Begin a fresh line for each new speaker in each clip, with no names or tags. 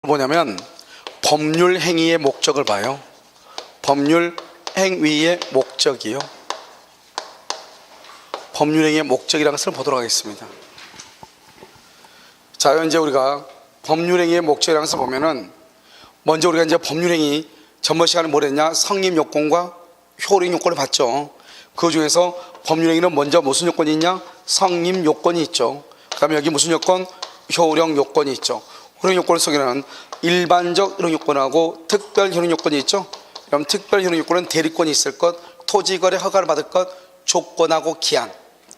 뭐냐면 법률 행위의 목적을 봐요. 법률 행위의 목적이요. 법률 행위의 목적이라는 것을 보도록 하겠습니다. 자, 이제 우리가 법률 행위의 목적이라는 것을 보면은 먼저 우리가 이제 법률 행위 전번 시간에 뭘 했냐? 성립 요건과 효력 요건을 봤죠. 그 중에서 법률 행위는 먼저 무슨 요건이 있냐? 성립 요건이 있죠. 그 다음에 여기 무슨 요건? 효력 요건이 있죠. 효력 요건 속에는 일반적 효력 요건하고 특별 효력 요건이 있죠. 그럼 특별 효력 요건은 대리권이 있을 것, 토지거래 허가를 받을 것, 조건하고 기한.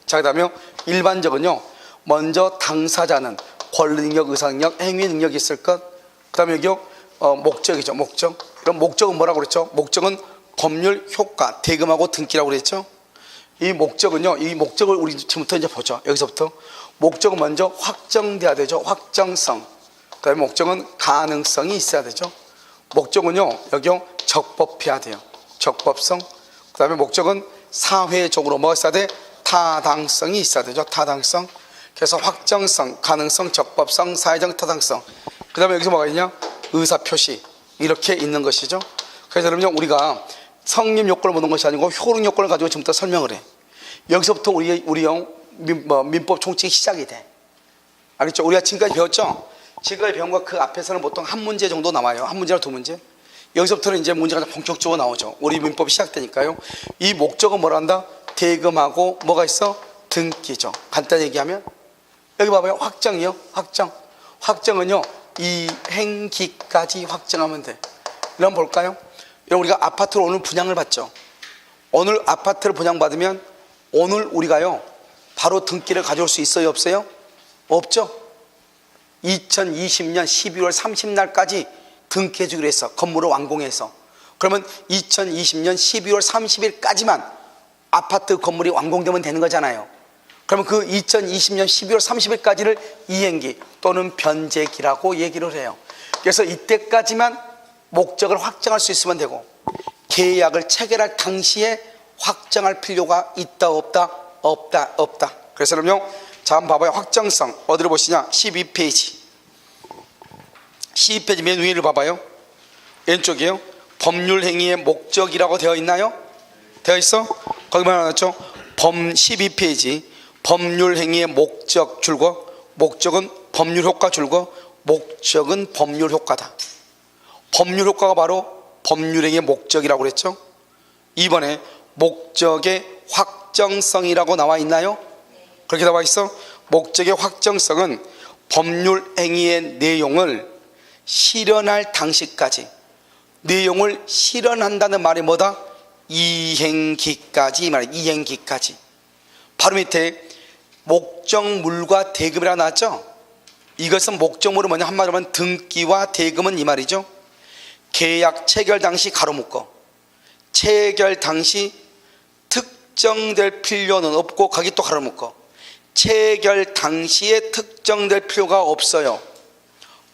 자, 그 다음에 일반적은요, 먼저 당사자는 권리 능력, 의사 능력, 행위 능력이 있을 것. 그 다음에 여기요, 목적이죠. 목적. 그럼 목적은 뭐라고 그랬죠? 목적은 법률 효과, 대금하고 등기라고 그랬죠. 이 목적은요, 이 목적을 우리 지금부터 이제 보죠. 여기서부터 목적은 먼저 확정돼야 되죠. 확정성. 그 다음에 목적은 가능성이 있어야 되죠. 목적은요, 여기요, 적법해야 돼요. 적법성. 그 다음에 목적은 사회적으로 뭐가 있어야 돼? 타당성이 있어야 되죠. 타당성. 그래서 확정성, 가능성, 적법성, 사회적 타당성. 그 다음에 여기서 뭐가 있냐? 의사표시. 이렇게 있는 것이죠. 그래서 여러분, 우리가 성립 요건을 보는 것이 아니고 효력 요건을 가지고 지금부터 설명을 해. 여기서부터 우리 민법 총칙이 시작이 돼. 알겠죠? 우리가 지금까지 배웠죠? 지금까지 배운 거 그 앞에서는 보통 한 문제 정도 나와요. 한 문제나 두 문제. 여기서부터는 이제 문제가 본격적으로 나오죠. 우리 민법이 시작되니까요. 이 목적은 뭐라 한다? 대금하고 뭐가 있어? 등기죠. 간단히 얘기하면 여기 봐봐요. 확정이요. 확정. 확정은요, 이행기까지 확정하면 돼. 그럼 볼까요? 여러분, 우리가 아파트를 오늘 분양을 받죠. 오늘 아파트를 분양받으면 오늘 우리가요, 바로 등기를 가져올 수 있어요? 없어요? 없죠. 2020년 12월 30날까지 등기해 주기로 했어. 건물을 완공해서. 그러면 2020년 12월 30일까지만 아파트 건물이 완공되면 되는 거잖아요. 그러면 그 2020년 12월 30일까지를 이행기 또는 변제기라고 얘기를 해요. 그래서 이때까지만 목적을 확정할 수 있으면 되고, 계약을 체결할 당시에 확정할 필요가 있다 없다? 없다. 없다. 그래서 그럼요, 자, 한번 봐봐요. 확정성 어디로 보시냐? 12페이지 12페이지 맨 위를 봐봐요. 왼쪽이에요. 법률 행위의 목적이라고 되어 있나요? 되어 있어? 거기만 나왔죠? 12페이지 법률 행위의 목적 줄거, 목적은 법률 효과 줄거, 목적은 법률 효과다. 법률 효과가 바로 법률 행위의 목적이라고 그랬죠. 이번에 목적의 확정성이라고 나와 있나요? 그렇게 나와 있어. 목적의 확정성은 법률 행위의 내용을 실현할 당시까지, 내용을 실현한다는 말이 뭐다? 이행기까지, 이 말이야. 이행기까지. 바로 밑에 목적물과 대금이라고 나왔죠. 이것은 목적물은 뭐냐? 한마디로 하면 등기와 대금은 이 말이죠. 계약 체결 당시 가로 묶어, 체결 당시 특정될 필요는 없고, 거기 또 가로 묶어, 체결 당시에 특정될 필요가 없어요.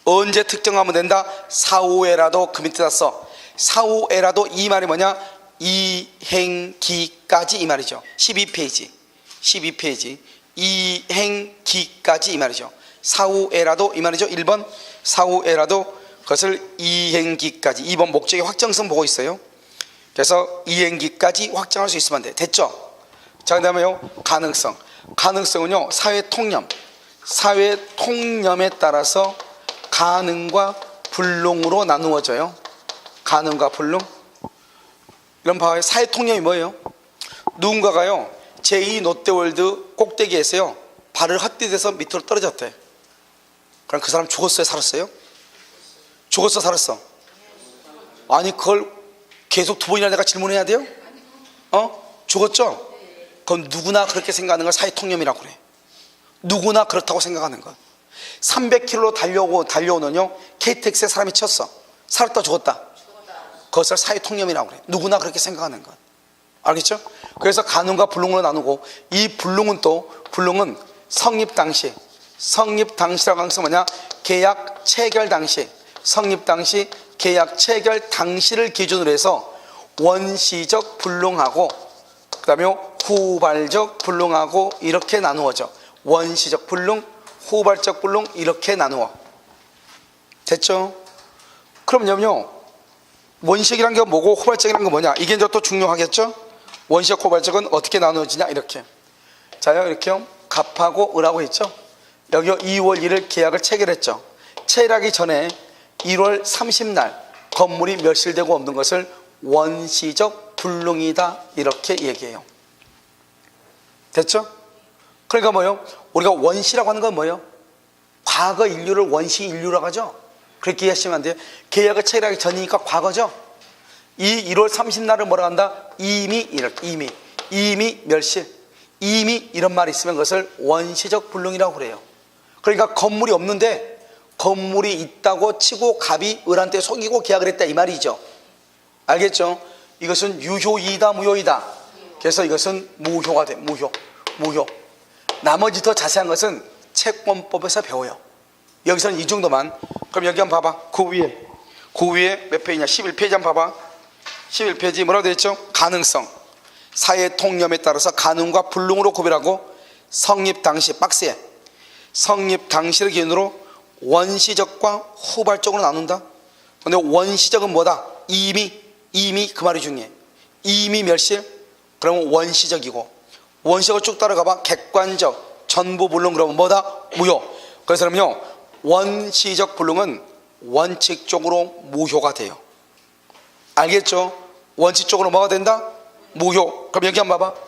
언제 특정하면 된다? 사후에라도. 그 밑에다 써. 사후에라도. 이 말이 뭐냐? 이행기까지, 이 말이죠. 12페이지 이행기까지, 이 말이죠. 사후에라도, 이 말이죠. 1번 사후에라도 그것을 이행기까지. 2번 목적의 확정성 보고 있어요. 그래서 이행기까지 확정할 수 있으면 돼. 됐죠? 자, 그 다음에요, 가능성. 가능성은요, 사회통념. 사회통념에 따라서 가능과 불능으로 나누어져요. 가능과 불능. 이런 봐요. 사회통념이 뭐예요? 누군가가요, 제2 롯데월드 꼭대기에서요, 발을 헛디뎌서 밑으로 떨어졌대. 그럼 그 사람 죽었어요? 살았어요? 죽었어? 살았어? 아니, 그걸 계속 두 번이나 내가 질문해야 돼요? 죽었죠? 그건 누구나 그렇게 생각하는 걸 사회통념이라고 그래. 누구나 그렇다고 생각하는 것. 300km로 달려오는요, KTX에 사람이 쳤어. 살았다 죽었다? 그것을 사회통념이라고 그래. 누구나 그렇게 생각하는 것. 알겠죠? 그래서 가능과 불능으로 나누고, 이 불능은 또, 불능은 성립 당시. 성립 당시라고 하는 것은 뭐냐? 계약 체결 당시. 성립 당시, 계약 체결 당시를 기준으로 해서 원시적 불능하고, 그 다음에 후발적 불능하고 이렇게 나누어져. 원시적 불능, 후발적 불능 이렇게 나누어. 됐죠? 그럼요, 원시적이란 게 뭐고 후발적이란 게 뭐냐, 이게 이제 또 중요하겠죠. 원시적 후발적은 어떻게 나누어지냐, 이렇게. 자요, 이렇게요. 갑하고 을하고 있죠. 여기 2월 1일 계약을 체결했죠. 체결하기 전에 1월 30날 건물이 멸실되고 없는 것을 원시적 불능이다, 이렇게 얘기해요. 됐죠? 그러니까 뭐요? 우리가 원시라고 하는 건 뭐요? 과거 인류를 원시 인류라고 하죠. 그렇게 이해하시면 안 돼요. 계약을 체결하기 전이니까 과거죠. 이 1월 30날을 뭐라 한다? 이미 멸실, 이미 이런 말이 있으면 그것을 원시적 불능이라고 그래요. 그러니까 건물이 없는데 건물이 있다고 치고 갑이 을한테 속이고 계약을 했다, 이 말이죠. 알겠죠? 이것은 유효이다, 무효이다. 그래서 이것은 무효가 돼. 무효. 나머지 더 자세한 것은 채권법에서 배워요. 여기서는 이 정도만. 그럼 여기 한번 봐봐. 그 위에 몇 페이지냐? 11페이지 한번 봐봐. 11페이지 뭐라고 되어 있죠? 가능성. 사회 통념에 따라서 가능과 불능으로 구별하고 성립 당시, 박스에 성립 당시를 기준으로 원시적과 후발적으로 나눈다. 근데 원시적은 뭐다? 이미 그 말이 중요해. 이미 멸실, 그러면 원시적이고, 원시적을 쭉 따라가봐. 객관적, 전부 불능, 그러면 뭐다? 무효. 그래서는요, 원시적 불능은 원칙적으로 무효가 돼요. 알겠죠? 원칙적으로 뭐가 된다? 무효. 그럼 여기 한번 봐봐.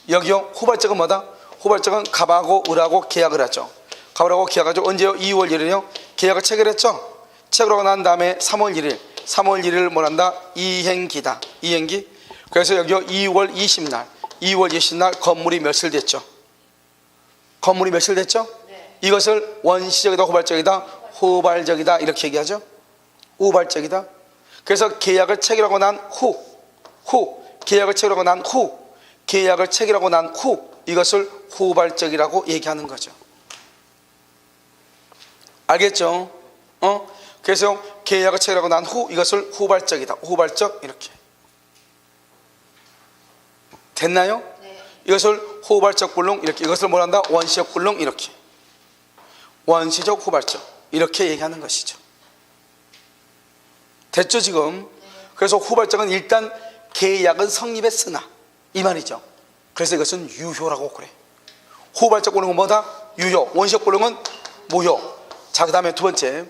여기요, 후발적은 뭐다? 후발적은 갑하고 을하고 계약을 하죠. 갑하고 계약하죠. 언제요? 2월 1일이요. 계약을 체결했죠. 체결하고 난 다음에 3월 1일 뭐란다? 이행기다. 이행기. 그래서 여기요, 2월 20날 건물이 멸실됐죠. 건물이 멸실됐죠? 네. 이것을 원시적이다, 후발적이다? 후발적이다, 이렇게 얘기하죠. 후발적이다. 그래서 계약을 체결하고 난 계약을 체결하고 난 후 이것을 후발적이라고 얘기하는 거죠. 알겠죠? 그래서 계약을 체결하고 난 후 이것을 후발적이다. 후발적, 이렇게. 됐나요? 네. 이것을 후발적 불능, 이렇게. 이것을 뭐란다? 원시적 불능, 이렇게. 원시적 후발적, 이렇게 얘기하는 것이죠. 됐죠 지금? 네. 그래서 후발적은 일단 계약은 성립했으나, 이 말이죠. 그래서 이것은 유효라고 그래. 후발적 불능은 뭐다? 유효. 원시적 불능은 무효. 자, 그 다음에 두 번째,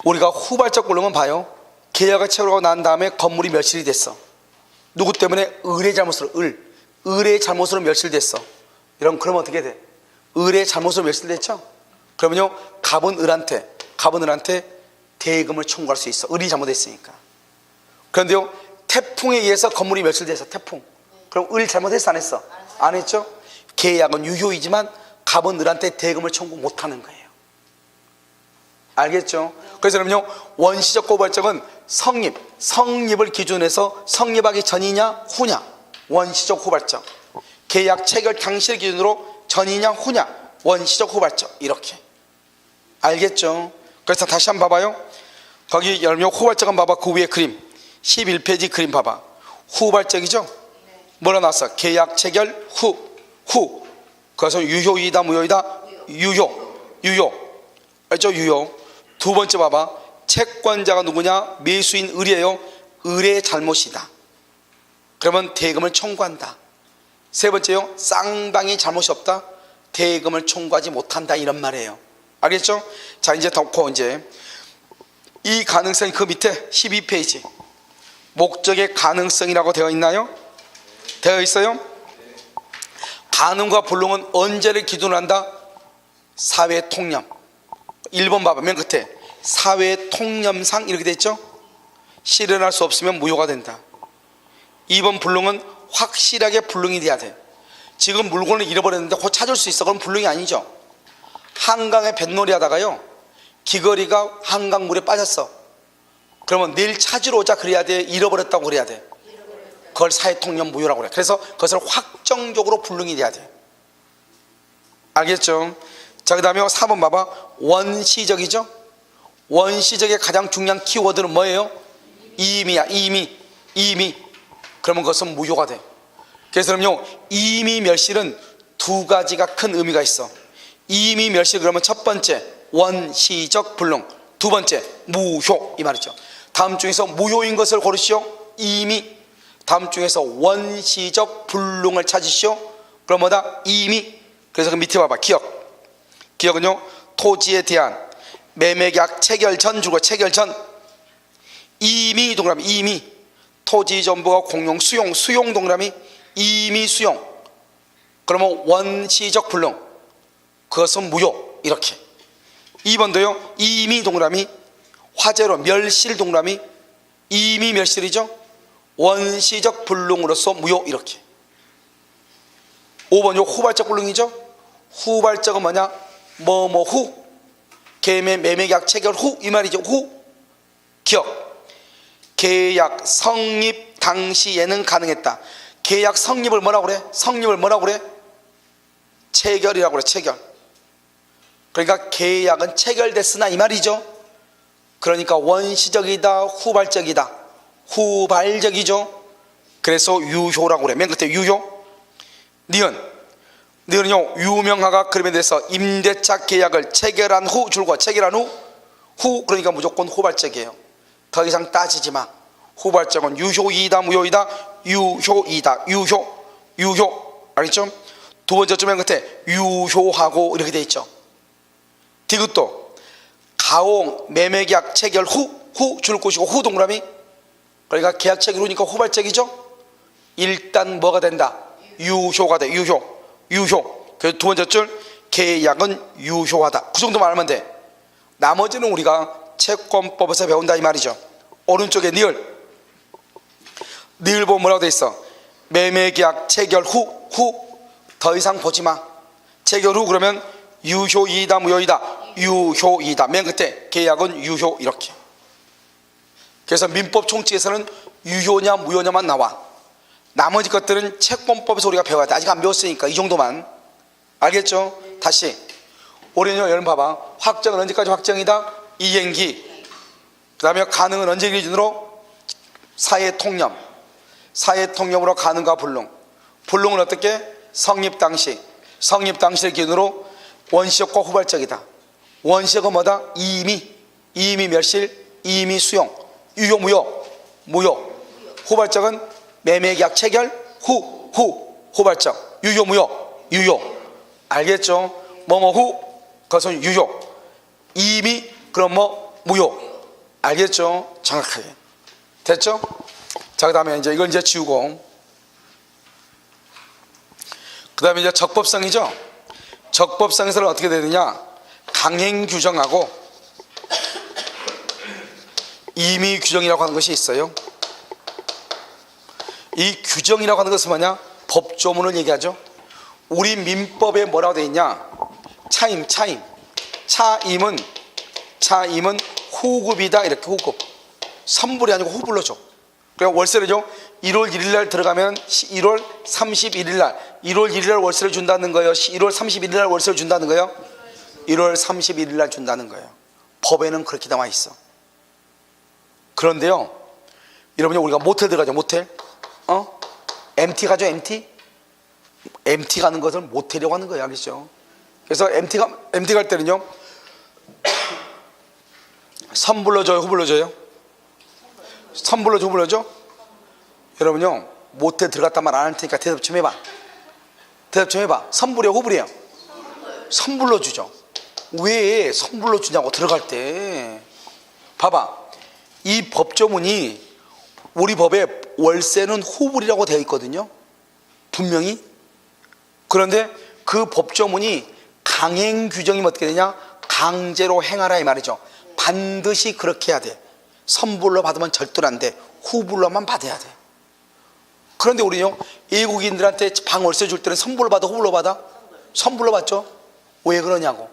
우리가 후발적 불능은 봐요. 계약을 체결하고 난 다음에 건물이 멸실이 됐어. 누구 때문에? 을의 잘못으로. 을의 잘못으로 멸실됐어. 그러면 어떻게 돼? 을의 잘못으로 멸실됐죠? 그러면요, 갑은 을한테 대금을 청구할 수 있어. 을이 잘못했으니까. 그런데요, 태풍에 의해서 건물이 멸실돼서, 태풍. 그럼 을 잘못했어, 안 했어? 안 했죠? 계약은 유효이지만 갑은 을한테 대금을 청구 못하는 거예요. 알겠죠? 그래서 그럼요, 원시적 후발적은 성립을 기준해서 성립하기 전이냐 후냐, 원시적 후발적. 계약 체결 당시를 기준으로 전이냐 후냐, 원시적 후발적, 이렇게. 알겠죠? 그래서 다시 한번 봐봐요. 거기 열명 후발적 한번 봐봐. 그 위에 그림 11페이지 그림 봐봐. 후발적이죠? 뭐라 나왔어? 계약 체결 후. 그래서 유효이다, 무효이다? 유효. 알죠? 유효. 두 번째 봐봐. 채권자가 누구냐? 매수인 을이에요. 을의 잘못이다. 그러면 대금을 청구한다. 세 번째요, 쌍방이 잘못이 없다. 대금을 청구하지 못한다, 이런 말이에요. 알겠죠? 자, 이제 덮고, 이제 이 가능성이 그 밑에 12페이지 목적의 가능성이라고 되어 있나요? 되어 있어요? 가능과 불능은 언제를 기준으로 한다? 사회 통념. 1번 봐봐. 맨 끝에 사회 통념상 이렇게 돼 있죠? 실현할 수 없으면 무효가 된다. 2번 불능은 확실하게 불능이 돼야 돼. 지금 물건을 잃어버렸는데 곧 찾을 수 있어. 그럼 불능이 아니죠. 한강에 뱃놀이 하다가요, 귀걸이가 한강물에 빠졌어. 그러면 내일 찾으러 오자 그래야 돼? 잃어버렸다고 그래야 돼? 그걸 사회통념 무효라고 그래. 그래서 그것을 확정적으로 불능이 돼야 돼. 알겠죠? 자, 그 다음에 4번 봐봐. 원시적이죠? 원시적의 가장 중요한 키워드는 뭐예요? 이미야. 이미. 그러면 그것은 무효가 돼. 그래서 그럼요, 이미 멸실은 두 가지가 큰 의미가 있어. 이미 멸실, 그러면 첫 번째 원시적 불능, 두 번째 무효 이 말이죠. 다음 중에서 무효인 것을 고르시오. 이미. 다음 중에서 원시적 불능을 찾으시오. 그럼 뭐다? 이미. 그래서 그 밑에 봐봐. 기억은요 토지에 대한 매매계약 체결 전 주고 체결 전. 이미 동그라미 이미. 토지 전부가 공용 수용 동그라미 이미 수용. 그러면 원시적 불능 그것은 무효 이렇게. 2번도요 이미 동그라미 화재로 멸실 동그라미 이미 멸실이죠. 원시적 불능으로서 무효 이렇게. 5번요 후발적 불능이죠. 후발적은 뭐냐? 뭐뭐 후 매매계약 체결 후 이 말이죠. 후. 계약 성립 당시에는 가능했다. 계약 성립을 뭐라고 그래? 성립을 뭐라고 그래? 체결이라고 그래. 체결. 그러니까 계약은 체결됐으나 이 말이죠. 그러니까 원시적이다 후발적이다. 후발적이죠. 그래서 유효라고 그래. 맨 끝에 유효. 니은요 유명하가 그림에 대해서 임대차 계약을 체결한 후 줄과 체결한 후 그러니까 무조건 후발적이에요. 더 이상 따지지 마. 후발적은 유효이다 무효이다? 유효이다. 유효 알겠죠? 두 번째 줄 맨 끝에 유효하고 이렇게 돼 있죠. 디귿도 가용 매매계약 체결 후 줄 곳이고 후 동그라미. 그러니까 계약 체결 후니까 후발적이죠. 일단 뭐가 된다? 유효가 돼. 유효. 그래서 두 번째 줄 계약은 유효하다. 그 정도만 알면 돼. 나머지는 우리가 채권법에서 배운다 이 말이죠. 오른쪽에 니을 보면 뭐라고 돼 있어? 매매계약 체결 후 더 이상 보지 마. 체결 후 그러면 유효이다 무효이다? 유효이다. 맨 끝에 계약은 유효 이렇게. 그래서 민법 총칙에서는 유효냐 무효냐만 나와. 나머지 것들은 채권법에서 우리가 배워야 돼. 아직 안 배웠으니까 이 정도만. 알겠죠? 다시 우리는 여러분 봐봐. 확정은 언제까지 확정이다? 이행기. 그 다음에 가능은 언제 기준으로? 사회통념으로 가능과 불능은 어떻게? 성립 당시를 기준으로 원시적과 후발적이다. 원시적은 뭐다? 이미 멸실, 이미 수용. 유효 무효. 후발적은 매매계약 체결 후발적. 유효 무효. 알겠죠? 뭐뭐 후 그것은 유효. 이미 그럼 뭐 무효. 알겠죠? 정확하게 됐죠? 자, 그 다음에 이제 이걸 이제 지우고, 그 다음에 이제 적법성이죠. 적법성에서는 어떻게 되느냐? 강행 규정하고 임의 규정이라고 하는 것이 있어요. 이 규정이라고 하는 것은 뭐냐? 법조문을 얘기하죠. 우리 민법에 뭐라고 되어 있냐? 차임은 후급이다. 이렇게 후급. 선불이 아니고 후불로 줘. 그러니까 월세를요 1월 1일 날 들어가면 1월 31일 날 1월 1일 날 월세를 준다는 거예요? 1월 31일 날 월세를 준다는 거예요? 1월 31일 날 준다는 거예요. 법에는 그렇게 나와 있어. 그런데요 여러분이 우리가 모텔 들어가죠. 모텔 MT 가죠. MT 가는 것을 모텔이라고 하는 거예요. 알겠죠? 그래서 MT 갈 때는요 선불로 줘요 후불로 줘요? 선불로 줘 후불로 줘? 여러분요 모텔 들어갔단 말 안 할 테니까 대답 좀 해봐. 선불이요 후불이요? 선불로 주죠. 왜 선불로 주냐고. 들어갈 때 봐봐. 이 법조문이 우리 법에 월세는 후불이라고 되어 있거든요. 분명히. 그런데 그 법조문이 강행 규정이 어떻게 되냐? 강제로 행하라 이 말이죠. 반드시 그렇게 해야 돼. 선불로 받으면 절대로 안 돼. 후불로만 받아야 돼. 그런데 우리요 외국인들한테 방 월세 줄 때는 선불로 받아 후불로 받아? 선불로 받죠. 왜 그러냐고.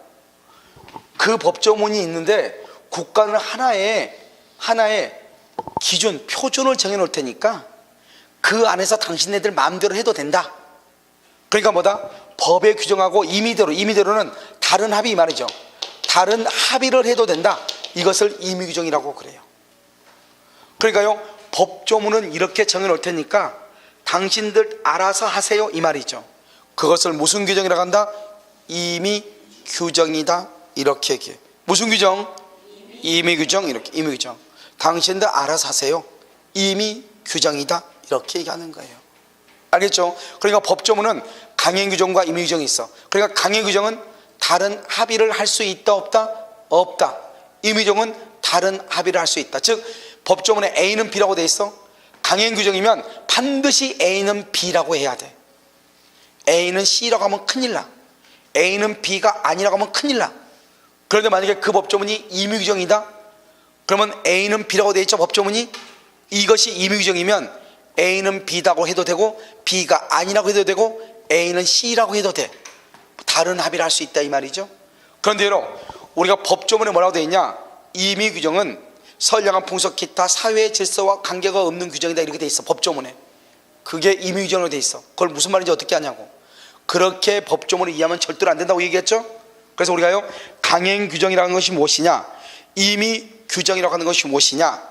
그 법조문이 있는데 국가는 하나의 기준, 표준을 정해 놓을 테니까 그 안에서 당신네들 마음대로 해도 된다. 그러니까 뭐다? 법에 규정하고 임의대로는 다른 합의 이 말이죠. 다른 합의를 해도 된다. 이것을 임의규정이라고 그래요. 그러니까요 법조문은 이렇게 정해 놓을 테니까 당신들 알아서 하세요 이 말이죠. 그것을 무슨 규정이라고 한다? 임의규정이다. 이렇게 얘기해. 무슨 규정? 임의 규정 이렇게 임의 규정. 당신들 알아서 하세요. 임의 규정이다 이렇게 얘기하는 거예요. 알겠죠? 그러니까 법조문은 강행 규정과 임의 규정이 있어. 그러니까 강행 규정은 다른 합의를 할 수 있다 없다? 없다. 임의 규정은 다른 합의를 할 수 있다. 즉 법조문에 A는 B라고 돼 있어. 강행 규정이면 반드시 A는 B라고 해야 돼. A는 C라고 하면 큰일 나. A는 B가 아니라고 하면 큰일 나. 그런데 만약에 그 법조문이 임의 규정이다? 그러면 A는 B라고 돼 있죠 법조문이. 이것이 임의 규정이면 A는 B라고 해도 되고 B가 아니라고 해도 되고 A는 C라고 해도 돼. 다른 합의를 할 수 있다 이 말이죠. 그런데 우리가 법조문에 뭐라고 돼 있냐? 임의 규정은 선량한 풍속 기타 사회 질서와 관계가 없는 규정이다 이렇게 돼 있어 법조문에. 그게 임의 규정으로 돼 있어. 그걸 무슨 말인지 어떻게 하냐고. 그렇게 법조문을 이해하면 절대로 안 된다고 얘기했죠. 그래서 우리가요 강행 규정이라는 것이 무엇이냐, 임의 규정이라고 하는 것이 무엇이냐,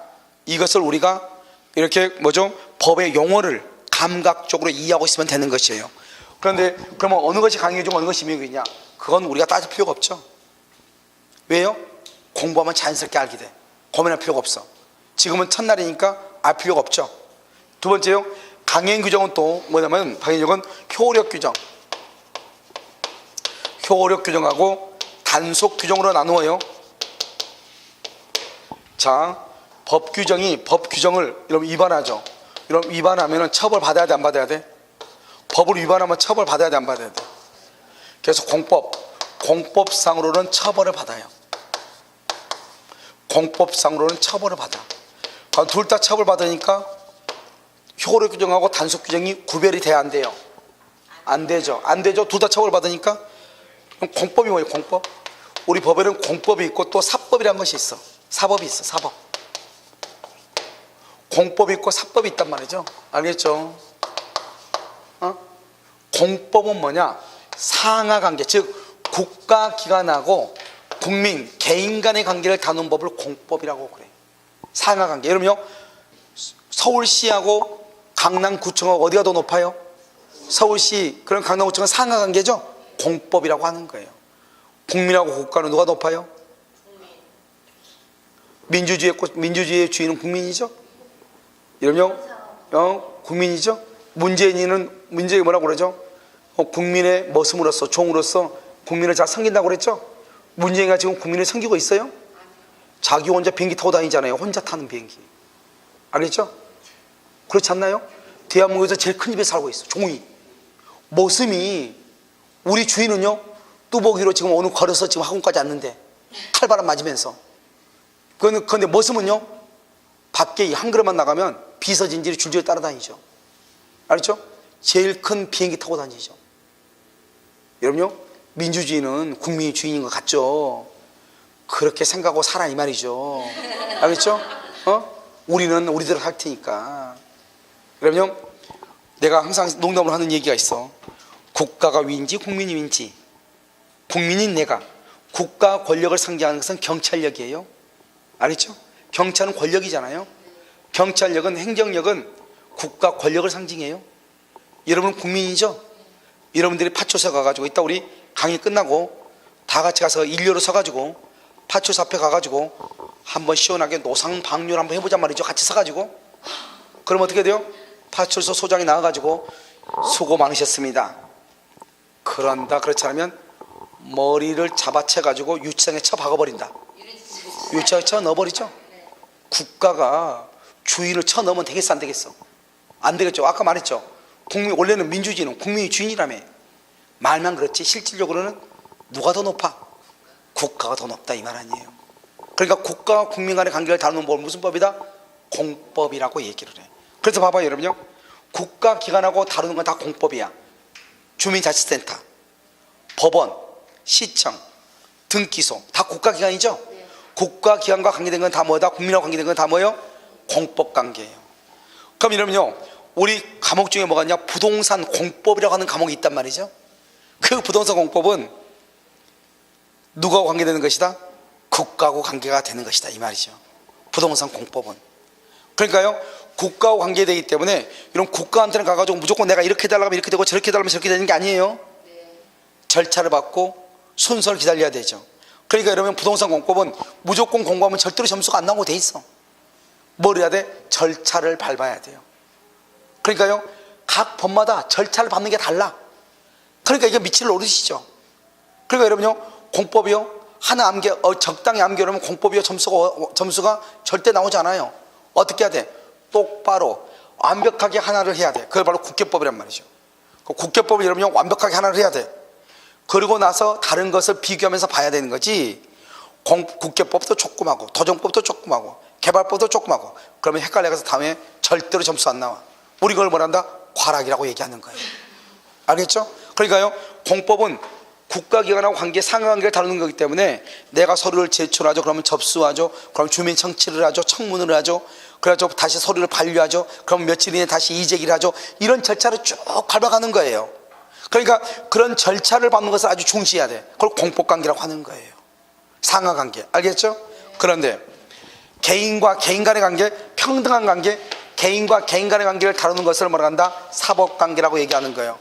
이것을 우리가 이렇게 법의 용어를 감각적으로 이해하고 있으면 되는 것이에요. 그런데 그러면 어느 것이 강행 규정 어느 것이 임의 규정이냐, 그건 우리가 따질 필요가 없죠. 왜요? 공부하면 자연스럽게 알게 돼. 고민할 필요가 없어. 지금은 첫날이니까 알 필요가 없죠. 두 번째요, 강행 규정은 또 뭐냐면 강행 규정은 효력 규정, 효력 규정하고 단속 규정으로 나누어요. 자, 법 규정을 여러분 위반하죠. 여러분 위반하면 처벌 받아야 돼 안 받아야 돼? 법을 위반하면 처벌 받아야 돼 안 받아야 돼? 그래서 공법상으로는 처벌을 받아요. 공법상으로는 처벌을 받아. 둘 다 처벌 받으니까 효력 규정하고 단속 규정이 구별이 돼야 안 돼요? 안 되죠. 안 되죠. 둘 다 처벌 받으니까. 그럼 공법이 뭐예요? 공법. 우리 법에는 공법이 있고 또 사법이라는 것이 있어. 사법이 있어. 사법. 공법이 있고 사법이 있단 말이죠. 알겠죠? 공법은 뭐냐? 상하관계, 즉 국가기관하고 국민, 개인 간의 관계를 다루는 법을 공법이라고 그래. 상하관계. 여러분요, 서울시하고 강남구청하고 어디가 더 높아요? 서울시, 그런 강남구청은 상하관계죠? 공법이라고 하는 거예요. 국민하고 국가는 누가 높아요? 민주주의의 주인은 국민이죠? 여러분요, 국민이죠? 문재인이 뭐라고 그러죠? 국민의 머슴으로서, 종으로서 국민을 잘 섬긴다고 그랬죠? 문재인이가 지금 국민을 섬기고 있어요? 자기 혼자 비행기 타고 다니잖아요. 혼자 타는 비행기. 알겠죠? 그렇지 않나요? 대한민국에서 제일 큰 집에 살고 있어. 종이. 머슴이, 우리 주인은요, 뚜벅이로 지금 오늘 걸어서 지금 학원까지 왔는데 칼바람 맞으면서. 그런데 머슴은요, 밖에 한 걸음만 나가면 비서진들이 줄줄이 따라다니죠. 알겠죠? 제일 큰 비행기 타고 다니죠. 여러분요, 민주주의는 국민이 주인인 것 같죠? 그렇게 생각하고 살아 이 말이죠. 알겠죠? 우리는 우리대로 할 테니까. 여러분요, 내가 항상 농담으로 하는 얘기가 있어. 국가가 위인지 국민이 위인지. 국민인 내가, 국가 권력을 상징하는 것은 경찰력이에요. 알겠죠? 경찰은 권력이잖아요. 경찰력은, 행정력은 국가 권력을 상징해요. 여러분은 국민이죠? 여러분들이 파출소 가가지고, 이따 우리 강의 끝나고 다 같이 가서 일렬로 서가지고 파출소 앞에 가가지고 한번 시원하게 노상방뇨를 한번 해보자 말이죠. 같이 서가지고. 그럼 어떻게 돼요? 파출소 소장이 나와가지고 수고 많으셨습니다. 그런다 그렇지 않으면 머리를 잡아채가지고 유치장에 쳐 박아버린다. 유치장에 쳐 넣어버리죠. 국가가 주인을 쳐 넣으면 되겠어 안 되겠어? 안 되겠죠. 아까 말했죠. 원래는 민주주의는 국민이 주인이라며. 말만 그렇지 실질적으로는 누가 더 높아? 국가가 더 높다 이 말 아니에요. 그러니까 국가와 국민 간의 관계를 다루는 법, 무슨 법이다? 공법이라고 얘기를 해. 그래서 봐봐요 여러분요, 국가기관하고 다루는 건 다 공법이야. 주민자치센터, 법원, 시청, 등기소 다 국가기관이죠. 국가기관과 관계된 건 다 뭐다? 국민하고 관계된 건 다 뭐예요? 공법관계예요. 그럼 여러분요, 우리 과목 중에 뭐가 있냐? 부동산 공법이라고 하는 과목이 있단 말이죠. 그 부동산 공법은 누구하고 관계되는 것이다? 국가하고 관계가 되는 것이다 이 말이죠. 부동산 공법은. 그러니까요, 국가하고 관계되기 때문에 이런 국가한테는 가가지고 무조건 내가 이렇게 해달라고 하면 이렇게 되고 저렇게 해달라고 하면 저렇게 되는 게 아니에요. 절차를 받고 순서를 기다려야 되죠. 그러니까 여러분 부동산 공법은 무조건 공부하면 절대로 점수가 안 나오고 돼 있어. 뭘 해야 돼? 절차를 밟아야 돼요. 그러니까요, 각 법마다 절차를 밟는 게 달라. 그러니까 이게 미칠 노릇이죠. 그러니까 여러분요, 공법이요, 하나 적당히 암기하면 공법이요, 점수가 절대 나오지 않아요. 어떻게 해야 돼? 똑바로 완벽하게 하나를 해야 돼. 그게 바로 국계법이란 말이죠. 국계법을 여러분요, 완벽하게 하나를 해야 돼. 그리고 나서 다른 것을 비교하면서 봐야 되는 거지. 국계법도 조그마고 도정법도 조그마고 개발법도 조그마고 그러면 헷갈려서 다음에 절대로 점수 안 나와. 우리 그걸 뭐란다? 과락이라고 얘기하는 거예요. 알겠죠? 그러니까요, 공법은 국가기관하고 관계, 상하관계를 다루는 거기 때문에 내가 서류를 제출하죠. 그러면 접수하죠. 그럼 주민 청취를 하죠. 청문을 하죠. 그래가지고 다시 서류를 반려하죠. 그럼 며칠 이내에 다시 이재기를 하죠. 이런 절차를 쭉 밟아가는 거예요. 그러니까 그런 절차를 밟는 것을 아주 중시해야 돼. 그걸 공법관계라고 하는 거예요. 상하관계. 알겠죠? 그런데 개인과 개인 간의 관계, 평등한 관계, 개인과 개인 간의 관계를 다루는 것을 뭐라 한다? 사법관계라고 얘기하는 거예요.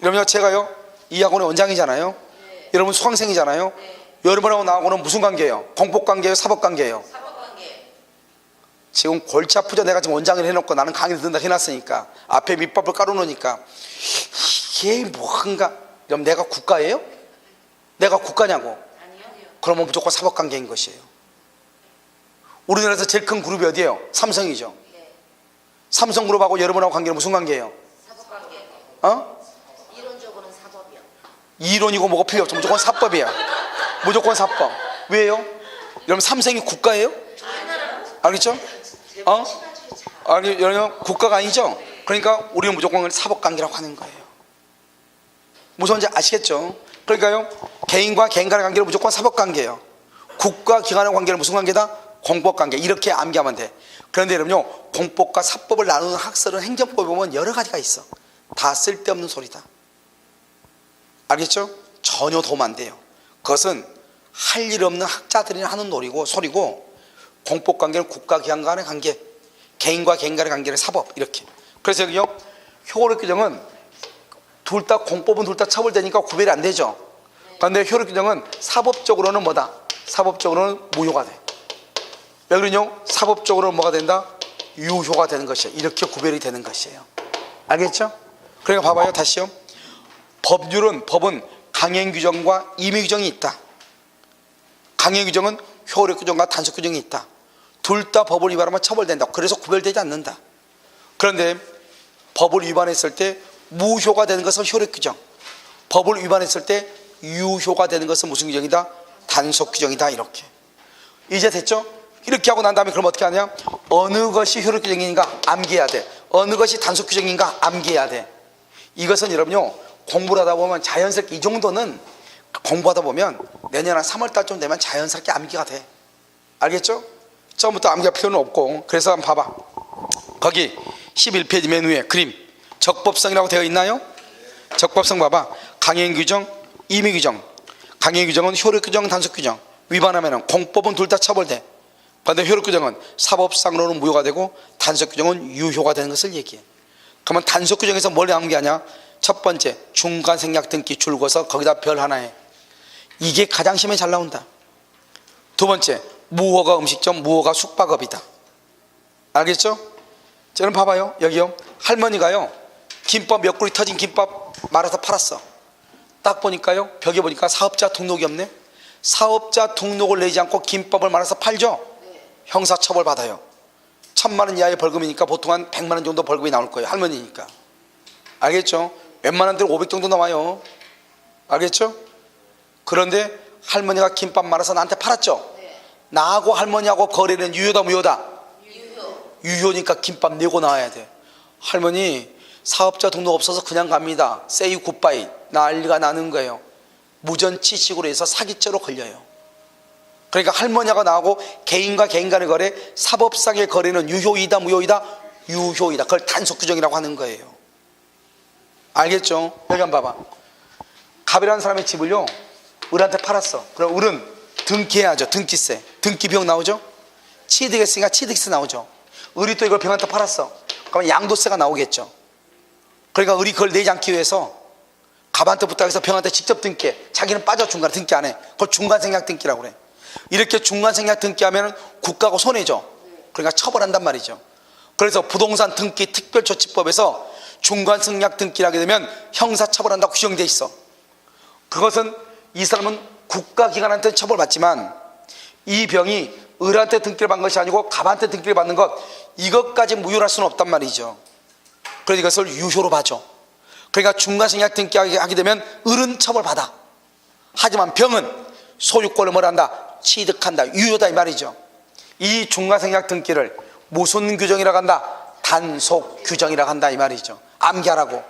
그러면 제가요, 이 학원의 원장이잖아요. 네. 여러분 수강생이잖아요. 네. 여러분하고 나하고는 무슨 관계예요? 공법관계예요? 사법관계예요?
사법관계.
지금 골치 아프죠? 내가 지금 원장을 해놓고 나는 강의를 듣는다 해놨으니까 앞에 밑밥을 깔아놓으니까 이게 뭔가. 그럼 내가 국가예요? 내가 국가냐고?
아니요.
그러면 무조건 사법관계인 것이에요. 우리나라에서 제일 큰 그룹이 어디예요? 삼성이죠.
네.
삼성그룹하고 여러분하고 관계는 무슨 관계예요?
사법관계. 이론적으로는 사법이요.
이론이고 뭐가 필요 없죠. 무조건 사법이야. 무조건 사법. 왜요? 여러분 삼성이 국가예요? 알겠죠? 아니, 여러분 국가가 아니죠? 그러니까 우리는 무조건 사법관계라고 하는 거예요. 무슨 말인지 아시겠죠? 그러니까요, 개인과 개인 간의 관계는 무조건 사법관계예요. 국가 기관의 관계는 무슨 관계다? 공법관계. 이렇게 암기하면 돼. 그런데 여러분요, 공법과 사법을 나누는 학설은 행정법에 보면 여러 가지가 있어. 다 쓸데없는 소리다. 알겠죠? 전혀 도움 안 돼요. 그것은 할 일 없는 학자들이 하는 소리고, 공법관계는 국가기관 간의 관계, 개인과 개인 간의 관계는 사법, 이렇게. 그래서 여기요, 효력 규정은 둘 다, 공법은 둘 다 처벌되니까 구별이 안 되죠. 그런데 효력 규정은 사법적으로는 뭐다? 사법적으로는 무효가 돼. 여기는요, 사법적으로는 뭐가 된다? 유효가 되는 것이에요. 이렇게 구별이 되는 것이에요. 알겠죠? 그러니까 봐봐요, 다시요. 법은 강행 규정과 임의 규정이 있다. 강행 규정은 효력 규정과 단속 규정이 있다. 둘 다 법을 위반하면 처벌된다. 그래서 구별되지 않는다. 그런데 법을 위반했을 때 무효가 되는 것은 효력 규정, 법을 위반했을 때 유효가 되는 것은 무슨 규정이다? 단속 규정이다. 이렇게. 이제 됐죠? 이렇게 하고 난 다음에 그럼 어떻게 하냐? 어느 것이 효력 규정인가 암기해야 돼. 어느 것이 단속 규정인가 암기해야 돼. 이것은 여러분요, 공부를 하다 보면 자연스럽게, 이 정도는 공부하다 보면 내년 한 3월달쯤 되면 자연스럽게 암기가 돼. 알겠죠? 처음부터 암기할 필요는 없고. 그래서 한번 봐봐. 거기 11페이지 맨 위에 그림, 적법성이라고 되어 있나요? 적법성 봐봐. 강행 규정, 임의 규정. 강행 규정은 효력 규정, 단속 규정. 위반하면 공법은 둘 다 처벌돼. 그런데 효력 규정은 사법상으로는 무효가 되고 단속 규정은 유효가 되는 것을 얘기해. 그러면 단속 규정에서 뭘 암기하냐? 첫 번째, 중간 생략 등기 줄거서 거기다 별 하나 해. 이게 가장 시험에 잘 나온다. 두 번째, 무허가 음식점, 무허가 숙박업이다. 알겠죠? 저는 봐봐요. 여기요, 할머니가요, 김밥 몇 그릇 터진 김밥 말아서 팔았어. 딱 보니까요, 벽에 보니까 사업자 등록이 없네. 사업자 등록을 내지 않고 김밥을 말아서 팔죠? 형사처벌 받아요. 1,000만 원 이하의 벌금이니까 보통 한 100만 원 정도 벌금이 나올 거예요. 할머니니까. 알겠죠? 웬만한 데는 500 정도 나와요. 알겠죠? 그런데 할머니가 김밥 말아서 나한테 팔았죠? 나하고 할머니하고 거래는 유효다 무효다? 유효니까 김밥 내고 나와야 돼. 할머니 사업자 등록 없어서 그냥 갑니다. Say goodbye. 난리가 나는 거예요. 무전취식으로 해서 사기죄로 걸려요. 그러니까 할머니하고 나하고 개인과 개인 간의 거래, 사법상의 거래는 유효이다 무효이다? 유효이다. 그걸 단속 규정이라고 하는 거예요. 알겠죠? 여기 한번 봐봐. 갑이라는 사람의 집을요, 을한테 팔았어. 그럼 을은 등기해야죠. 등기세, 등기비용 나오죠? 취득했으니까 취득세 나오죠. 을이 또 이걸 병한테 팔았어. 그러면 양도세가 나오겠죠. 그러니까 을이 그걸 내지 않기 위해서 갑한테 부탁해서 병한테 직접 등기해. 자기는 빠져 중간에 등기 안 해. 그걸 중간생략 등기라고 그래. 이렇게 중간생략 등기하면 국가가 손해죠. 그러니까 처벌한단 말이죠. 그래서 부동산 등기 특별조치법에서 중간생략 등기를 하게 되면 형사처벌한다고 규정돼 있어. 그것은 이 사람은 국가기관한테 처벌받지만 이 병이 을한테 등기를 받는 것이 아니고 갑한테 등기를 받는 것, 이것까지 무효할 수는 없단 말이죠. 그래서 이것을 유효로 봐줘. 그러니까 중간생략 등기하게 되면 을은 처벌받아. 하지만 병은 소유권을 뭘 한다? 취득한다. 유효다 이 말이죠. 이 중간생략 등기를 무슨 규정이라고 한다? 단속 규정이라고 한다 이 말이죠. 암기하라고.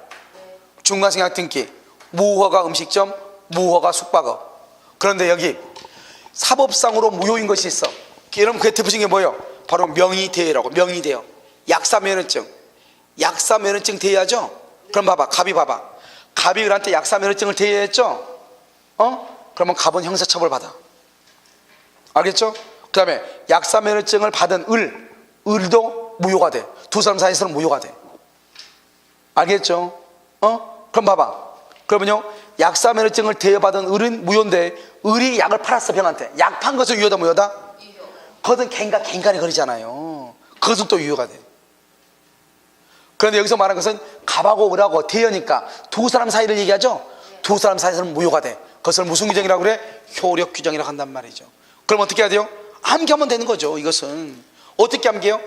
중간생략 등기, 무허가 음식점, 무허가 숙박업. 그런데 여기 사법상으로 무효인 것이 있어. 여러분 그게 대표적인 게 뭐예요? 바로 명의대여라고. 명의대여, 약사면허증. 약사면허증 대여하죠? 그럼 봐봐, 갑이 봐봐. 갑이 을한테 약사면허증을 대여했죠? 그러면 갑은 형사처벌 받아. 알겠죠? 그 다음에 약사면허증을 받은 을도 무효가 돼. 두 사람 사이에서는 무효가 돼. 알겠죠? 그럼 봐봐. 그러면요, 약사면허증을 대여받은 을은 무효인데 을이 약을 팔았어. 병한테 약 판 것은 유효다 무효다? 그것은 갱간이 거리잖아요. 그것은 또 유효가 돼. 그런데 여기서 말한 것은 갑하고 을하고 대여니까 두 사람 사이를 얘기하죠. 두 사람 사이에서는 무효가 돼. 그것을 무슨 규정이라고 그래? 효력 규정이라고 한단 말이죠. 그럼 어떻게 해야 돼요? 암기하면 되는 거죠. 이것은 어떻게 암기해요?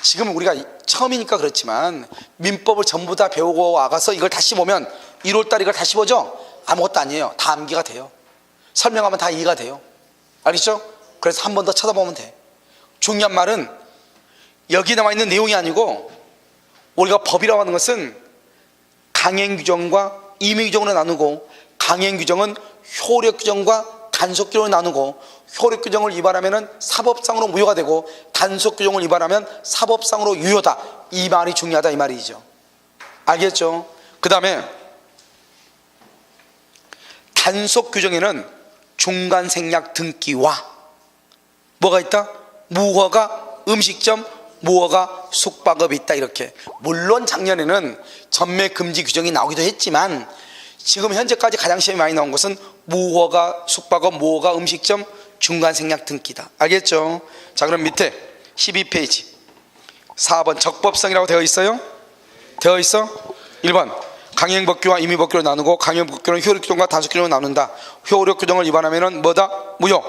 지금 우리가 처음이니까 그렇지만 민법을 전부 다 배우고 와가서 이걸 다시 보면 1월달 이걸 다시 보죠? 아무것도 아니에요. 다 암기가 돼요. 설명하면 다 이해가 돼요. 알겠죠? 그래서 한 번 더 쳐다보면 돼. 중요한 말은 여기 나와 있는 내용이 아니고, 우리가 법이라고 하는 것은 강행규정과 임의규정으로 나누고, 강행규정은 효력규정과 단속규정으로 나누고, 효력규정을 위반하면 사법상으로 무효가 되고 단속규정을 위반하면 사법상으로 유효다. 이 말이 중요하다 이 말이죠. 알겠죠? 그 다음에 단속규정에는 중간생략 등기와 뭐가 있다? 무허가 음식점, 무허가 숙박업이 있다. 이렇게. 물론 작년에는 전매 금지 규정이 나오기도 했지만 지금 현재까지 가장 시험이 많이 나온 것은 무허가 숙박업, 무허가 음식점, 중간생략 등기다. 알겠죠? 자, 그럼 밑에 12페이지 4번 적법성이라고 되어 있어요? 되어 있어? 1번 강행법규와 임의법규로 나누고, 강행법규는 효력규정과 단속규정을 나눈다. 효력규정을 위반하면 뭐다? 무효.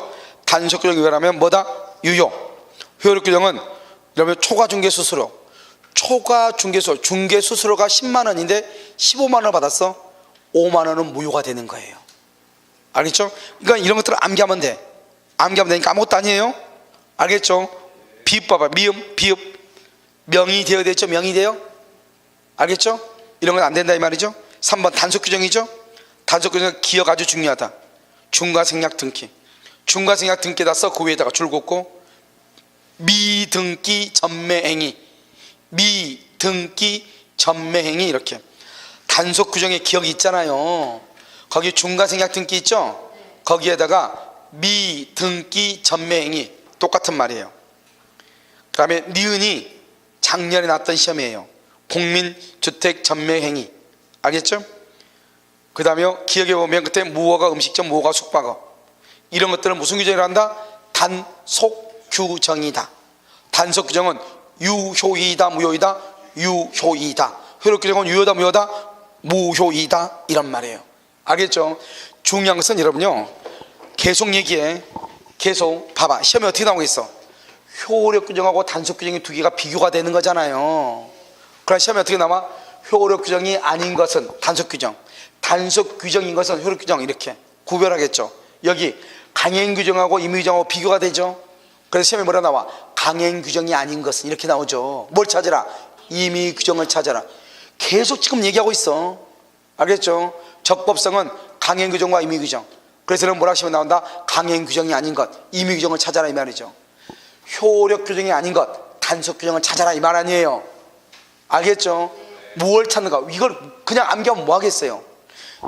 단속규정을 위반하면 뭐다? 유효. 효력규정은 여러분 초과중개수수료, 중개수수료가 10만 원인데 15만 원을 받았어. 5만 원은 무효가 되는 거예요. 알겠죠? 그러니까 이런 것들을 암기하면 돼. 암기하면 되니까 아무것도 아니에요. 알겠죠? 비읍 봐봐. 미음, 비읍. 명의 되어 됐죠? 명의 되어. 알겠죠? 이런 건 안 된다 이 말이죠. 3번 단속규정이죠. 단속규정 기억 아주 중요하다. 중간생략 등기. 중간생략 등기에다 써. 그 위에다가 줄 긋고 미등기 전매행위, 미등기 전매행위. 이렇게 단속규정에 기억이 있잖아요. 거기 중간생략 등기 있죠. 거기에다가 미등기 전매행위 똑같은 말이에요. 그 다음에 니은이 작년에 나왔던 시험이에요. 공민주택 전매행위. 알겠죠? 그 다음에 기억해 보면 그때 무허가 음식점, 무허가 숙박업, 이런 것들은 무슨 규정이라 한다? 단속규정이다. 단속규정은 유효이다 무효이다? 유효이다. 효력규정은 유효다 무효다? 무효이다. 이런 말이에요. 알겠죠? 중요한 것은 여러분요, 계속 얘기해. 계속 봐봐. 시험에 어떻게 나오겠어? 효력규정하고 단속규정이 두 개가 비교가 되는 거잖아요. 그럼 시험에 어떻게 나와? 효력규정이 아닌 것은 단속규정, 단속규정인 것은 효력규정. 이렇게 구별하겠죠. 여기 강행규정하고 임의규정하고 비교가 되죠. 그래서 시험에 뭐라 나와? 강행규정이 아닌 것은 이렇게 나오죠. 뭘 찾으라? 임의규정을 찾아라. 계속 지금 얘기하고 있어. 알겠죠? 적법성은 강행규정과 임의규정. 그래서 뭐라 시험에 나온다? 강행규정이 아닌 것, 임의규정을 찾아라 이 말이죠. 효력규정이 아닌 것, 단속규정을 찾아라 이 말 아니에요. 알겠죠? 무엇을 찾는가? 이걸 그냥 암기하면 뭐 하겠어요?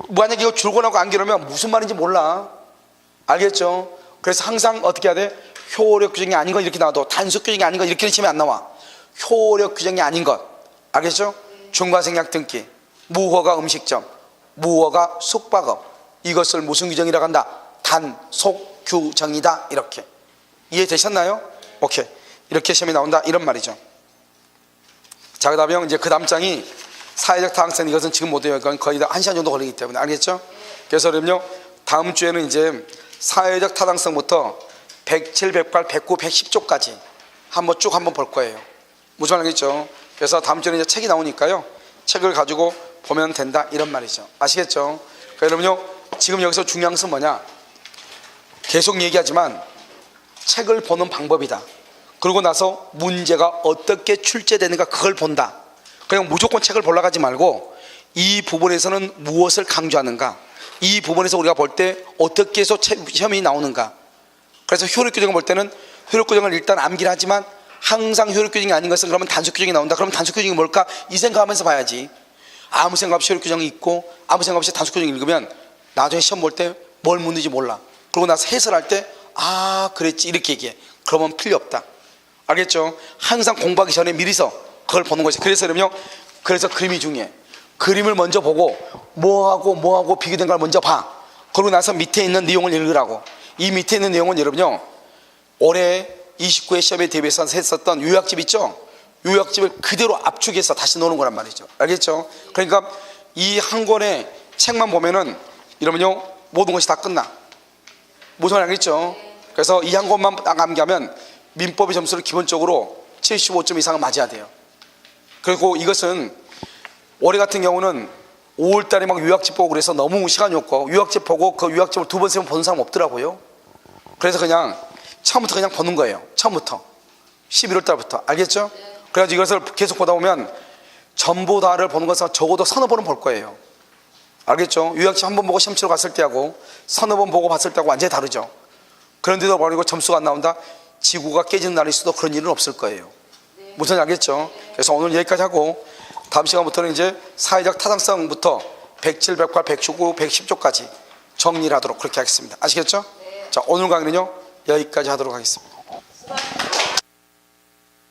만약에 이거 줄거나고 암기하면 무슨 말인지 몰라. 알겠죠? 그래서 항상 어떻게 해야 돼? 효력규정이 아닌 것 이렇게 나와도 단속규정이 아닌 것 이렇게 치면 안 나와. 효력규정이 아닌 것. 알겠죠? 중간생략 등기, 무허가 음식점, 무어가 숙박업. 이것을 무슨 규정이라고 한다? 단속 규정이다. 이렇게 이해되셨나요? 오케이. 이렇게 시험이 나온다 이런 말이죠. 자, 그다음에 이제 그 다음 장이 사회적 타당성. 이것은 지금 못 해요. 이건 거의 다 1시간 정도 걸리기 때문에. 알겠죠? 그래서 그럼요, 다음 주에는 이제 사회적 타당성부터 107, 108, 109, 110조까지 한번 쭉 한번 볼 거예요. 무슨 말이겠죠? 그래서 다음 주에는 이제 책이 나오니까요, 책을 가지고 보면 된다 이런 말이죠. 아시겠죠? 그러니까 여러분요, 지금 여기서 중요한 것은 뭐냐? 계속 얘기하지만 책을 보는 방법이다. 그러고 나서 문제가 어떻게 출제되는가 그걸 본다. 그냥 무조건 책을 보러 가지 말고 이 부분에서는 무엇을 강조하는가, 이 부분에서 우리가 볼 때 어떻게 해서 시험이 나오는가. 그래서 효력규정을 볼 때는 효력규정을 일단 암기를 하지만 항상 효력규정이 아닌 것은 그러면 단속규정이 나온다. 그러면 단속규정이 뭘까? 이 생각하면서 봐야지. 아무 생각 없이 효력규정이 있고 아무 생각 없이 단속규정을 읽으면 나중에 시험 볼 때 뭘 묻는지 몰라. 그러고 나서 해설할 때 아 그랬지 이렇게 얘기해. 그러면 필요 없다. 알겠죠? 항상 공부하기 전에 미리서 그걸 보는 거지. 그래서 그러면 그래서 그림이 중요해. 그림을 먼저 보고 뭐하고 비교된 걸 먼저 봐. 그러고 나서 밑에 있는 내용을 읽으라고. 이 밑에 있는 내용은 여러분요, 올해 29회 시험에 대비해서 했었던 요약집 있죠? 요약집을 그대로 압축해서 다시 놓는 거란 말이죠. 알겠죠? 그러니까 이 한 권의 책만 보면은 여러분요, 모든 것이 다 끝나. 무슨 말인지 알겠죠? 그래서 이 한 권만 딱 암기하면 민법의 점수를 기본적으로 75점 이상은 맞아야 돼요. 그리고 이것은 올해 같은 경우는 5월달에 막 요약집 보고 그래서 너무 시간이 없고, 요약집 보고 그 요약집을 두 번, 세 번 보는 사람 없더라고요. 그래서 그냥 처음부터 그냥 보는 거예요. 처음부터 11월달부터. 알겠죠? 그래가지고 이것을 계속 보다 보면 전부 다를 보는 것은 적어도 서너 번은 볼 거예요. 알겠죠? 요약집 한 번 보고 시험 치러 갔을 때하고 서너 번 보고 봤을 때하고 완전히 다르죠. 그런데도 버리고 점수가 안 나온다? 지구가 깨지는 날일 수도 그런 일은 없을 거예요. 무슨 말인지 알겠죠? 그래서 오늘 여기까지 하고 다음 시간부터는 이제 사회적 타당성부터 107, 108, 119, 110조까지 정리를 하도록 그렇게 하겠습니다. 아시겠죠? 자, 오늘 강의는요 여기까지 하도록 하겠습니다.